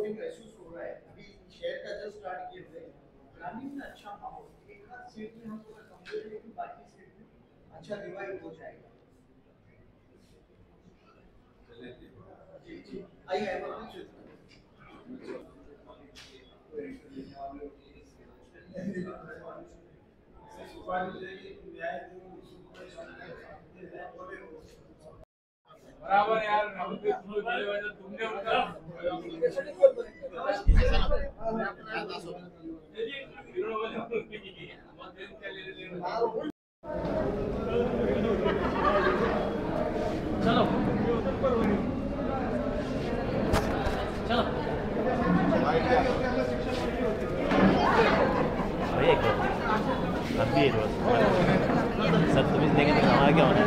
Growing महसूस हो रहा है। अभी शहर का जस्ट स्टार्ट किए हुए ग्रामीण में अच्छा माहौल, एक आध सीट में हम थोड़ा कमजोर है लेकिन बाकी सीट में अच्छा रिवाइव हो जाएगा। जी जी आइए बराबर यार तुमने उनका चलो चलो अब भी सब तुम्हें देंगे तो हमारा क्या होना है।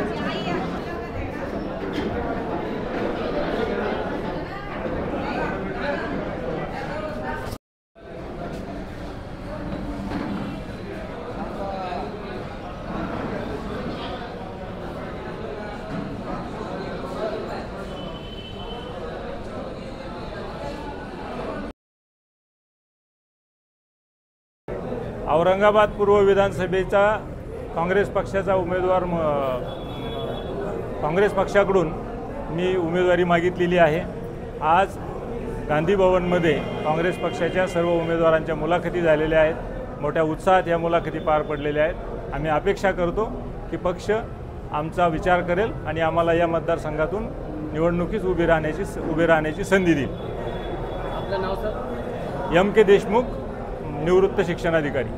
औरंगाबाद पूर्व विधानसभेचा काँग्रेस पक्षाचा उमेदवार काँग्रेस पक्षाकडून मी उमेदवारी मागितलेली आहे। आज गांधी भवनमध्ये काँग्रेस पक्षाच्या सर्व उमेदवारांच्या मुलाखती झालेल्या आहेत। मोठ्या उत्साहात या मुलाखती पार पडलेल्या आहेत। आम्ही अपेक्षा करतो की पक्ष आमचा विचार करेल आणि आम्हाला या मतदारसंघातून निवडणुकीत उभे राहण्याची संधी देईल। आपलं नाव सर? एम के देशमुख, निवृत्त शिक्षणाधिकारी।